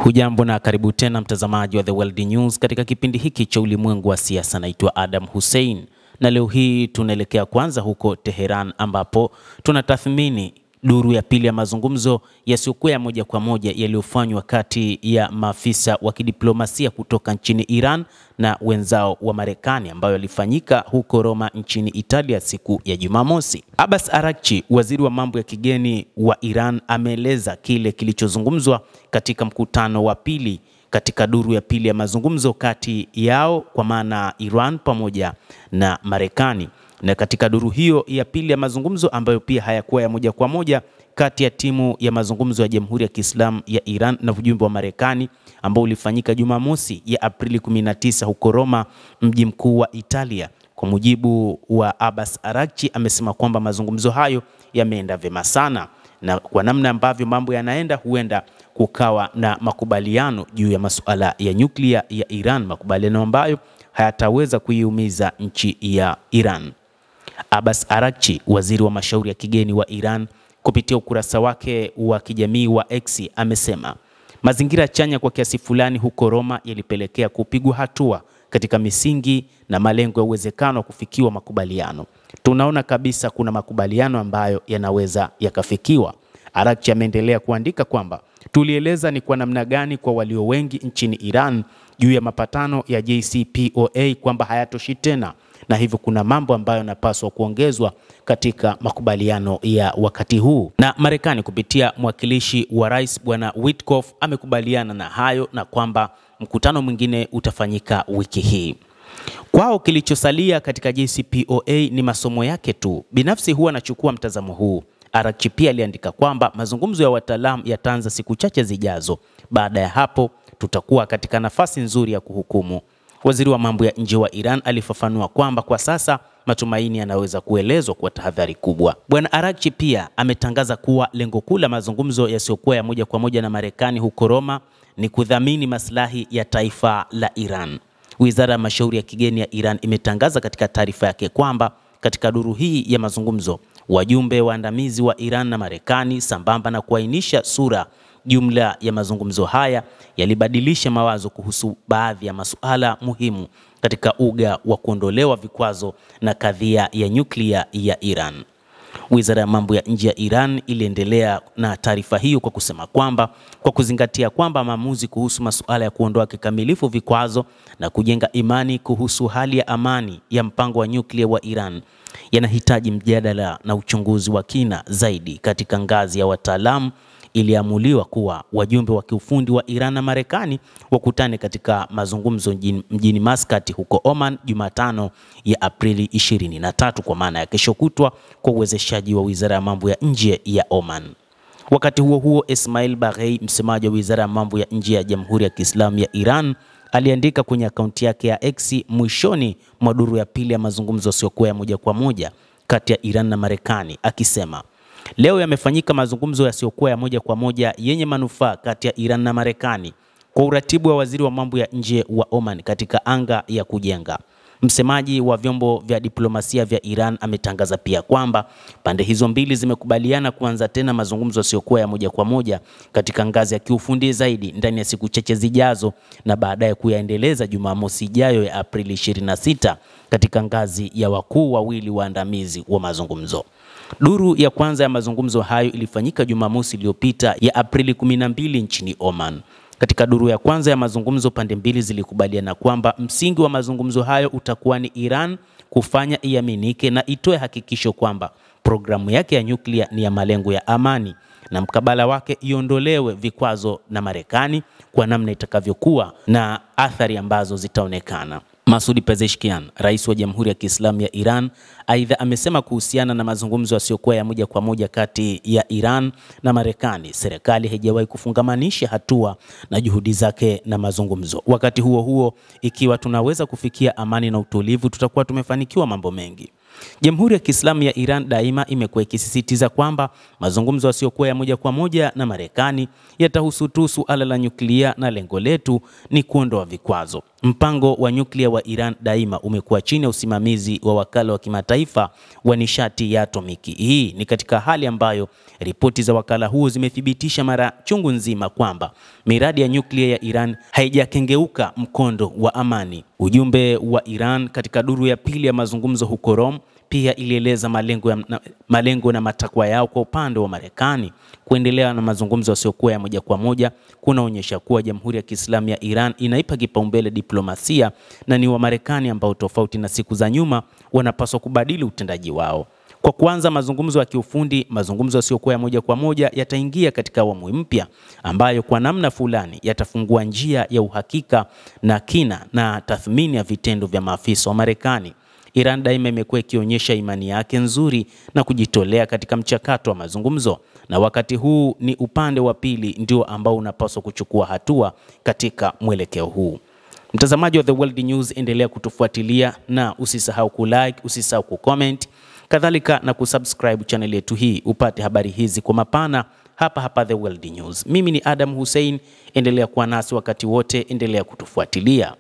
Hujambo na karibu tena mtazamaji wa The World News katika kipindi hiki cha ulimwengu wa siasa. Naitwa Adam Hussein na leo hii tunaelekea kwanza huko Tehran ambapo tunatathmini duru ya pili ya mazungumzo yasiyokuwa ya moja kwa moja yaliyofanywa kati ya maafisa wa kidiplomasia kutoka nchini Iran na wenzao wa Marekani ambayo yalifanyika huko Roma nchini Italia siku ya Jumamosi. Abbas Araghchi, waziri wa mambo ya kigeni wa Iran, ameeleza kile kilichozungumzwa katika mkutano wa pili katika duru ya pili ya mazungumzo kati yao kwa maana Iran pamoja na Marekani. Na katika duru hiyo ya pili ya mazungumzo ambayo pia hayakuwa ya moja kwa moja kati ya timu ya mazungumzo ya Jamhuri ya Kiislamu ya Iran na ujumbe wa Marekani ambao ulifanyika Jumamosi ya Aprili 19 huko Roma, mji mkuu wa Italia. Kwa mujibu wa Abbas Araghchi, amesema kwamba mazungumzo hayo yameenda vyema sana na kwa namna ambavyo mambo yanaenda huenda kukawa na makubaliano juu ya masuala ya nyuklia ya Iran, makubaliano ambayo hayataweza kuiumiza nchi ya Iran. Abbas Araghchi, waziri wa mashauri ya kigeni wa Iran, kupitia ukurasa wake wa kijamii wa X amesema mazingira chanya kwa kiasi fulani huko Roma yalipelekea kupigwa hatua katika misingi na malengo ya uwezekano wa kufikiwa makubaliano. Tunaona kabisa kuna makubaliano ambayo yanaweza yakafikiwa. Araghchi ameendelea kuandika kwamba tulieleza ni kwa namna gani kwa walio wengi nchini Iran juu ya mapatano ya JCPOA kwamba hayatoshi tena na hivyo kuna mambo ambayo yanapaswa kuongezwa katika makubaliano ya wakati huu. Na Marekani kupitia mwakilishi wa rais bwana Witkoff amekubaliana na hayo na kwamba mkutano mwingine utafanyika wiki hii. Kwao kilichosalia katika JCPOA ni masomo yake tu. Binafsi huwa nachukua mtazamo huu. Araghchi pia aliandika kwamba mazungumzo ya wataalamu yataanza siku chache zijazo. Baada ya hapo tutakuwa katika nafasi nzuri ya kuhukumu. Waziri wa mambo ya nje wa Iran alifafanua kwamba kwa sasa matumaini yanaweza kuelezwa kwa tahadhari kubwa. Bwana Araghchi pia ametangaza kuwa lengo kuu la mazungumzo yasiyokuwa ya moja kwa moja na Marekani huko Roma ni kudhamini maslahi ya taifa la Iran. Wizara ya mashauri ya kigeni ya Iran imetangaza katika taarifa yake kwamba katika duru hii ya mazungumzo wajumbe waandamizi wa Iran na Marekani, sambamba na kuainisha sura jumla ya mazungumzo haya, yalibadilisha mawazo kuhusu baadhi ya masuala muhimu katika uga wa kuondolewa vikwazo na kadhia ya nyuklia ya Iran. Wizara ya mambo ya nje ya Iran iliendelea na taarifa hiyo kwa kusema kwamba kwa kuzingatia kwamba maamuzi kuhusu masuala ya kuondoa kikamilifu vikwazo na kujenga imani kuhusu hali ya amani ya mpango wa nyuklia wa Iran yanahitaji mjadala na uchunguzi wa kina zaidi katika ngazi ya wataalamu, iliamuliwa kuwa wajumbe wa kiufundi wa Iran na Marekani wakutane katika mazungumzo mjini Muscat huko Oman Jumatano ya Aprili 23 kwa maana ya kesho kutwa kwa uwezeshaji wa Wizara ya mambo ya nje ya Oman. Wakati huo huo, Ismail Baghei, msemaji wa Wizara ya mambo ya nje ya Jamhuri ya Kiislamu ya Iran, aliandika kwenye akaunti yake ya X mwishoni mwa duru ya pili ya mazungumzo yasiyokuwa ya moja kwa moja kati ya Iran na Marekani akisema leo yamefanyika mazungumzo yasiyokuwa ya moja kwa moja yenye manufaa kati ya Iran na Marekani kwa uratibu wa waziri wa mambo ya nje wa Oman katika anga ya kujenga. Msemaji wa vyombo vya diplomasia vya Iran ametangaza pia kwamba pande hizo mbili zimekubaliana kuanza tena mazungumzo yasiyokuwa ya moja kwa moja katika ngazi ya kiufundi zaidi ndani ya siku chache zijazo na baadaye kuyaendeleza Jumamosi ijayo ya Aprili 26 katika ngazi ya wakuu wawili waandamizi wa mazungumzo. Duru ya kwanza ya mazungumzo hayo ilifanyika Jumamosi iliyopita ya Aprili 12 nchini Oman. Katika duru ya kwanza ya mazungumzo pande mbili zilikubaliana kwamba msingi wa mazungumzo hayo utakuwa ni Iran kufanya iaminike na itoe hakikisho kwamba programu yake ya nyuklia ni ya malengo ya amani na mkabala wake iondolewe vikwazo na Marekani kwa namna itakavyokuwa na athari ambazo zitaonekana. Masoud Pezeshkian, rais wa Jamhuri ya Kiislamu ya Iran, aidha amesema kuhusiana na mazungumzo yasiyokuwa ya moja kwa moja kati ya Iran na Marekani, serikali haijawahi kufungamanisha hatua na juhudi zake na mazungumzo. Wakati huo huo, ikiwa tunaweza kufikia amani na utulivu, tutakuwa tumefanikiwa mambo mengi. Jamhuri ya Kiislamu ya Iran daima imekuwa ikisisitiza kwamba mazungumzo yasiyokuwa ya moja kwa moja na Marekani yatahusu tu suala la nyuklia na lengo letu ni kuondoa vikwazo. Mpango wa nyuklia wa Iran daima umekuwa chini ya usimamizi wa wakala wa kimataifa wa nishati ya atomiki. Hii ni katika hali ambayo ripoti za wakala huo zimethibitisha mara chungu nzima kwamba miradi ya nyuklia ya Iran haijakengeuka mkondo wa amani. Ujumbe wa Iran katika duru ya pili ya mazungumzo huko Rome pia ilieleza malengo na matakwa yao kwa upande wa Marekani. Kuendelea na mazungumzo yasiyokuwa ya moja kwa moja kunaonyesha kuwa Jamhuri ya Kiislamu ya Iran inaipa kipaumbele diplomasia na ni wa Marekani ambao tofauti na siku za nyuma wanapaswa kubadili utendaji wao. Kwa kuanza mazungumzo ya kiufundi, mazungumzo yasiyokuwa ya moja kwa moja yataingia katika awamu mpya ambayo kwa namna fulani yatafungua njia ya uhakika na kina na tathmini ya vitendo vya maafisa wa Marekani. Iran daima imekuwa ikionyesha imani yake nzuri na kujitolea katika mchakato wa mazungumzo, na wakati huu ni upande wa pili ndio ambao unapaswa kuchukua hatua katika mwelekeo huu. Mtazamaji wa The World News, endelea kutufuatilia na usisahau kulike, usisahau kucomment, kadhalika na kusubscribe channel yetu hii upate habari hizi kwa mapana hapa The World News. Mimi ni Adam Hussein, endelea kuwa nasi wakati wote, endelea kutufuatilia.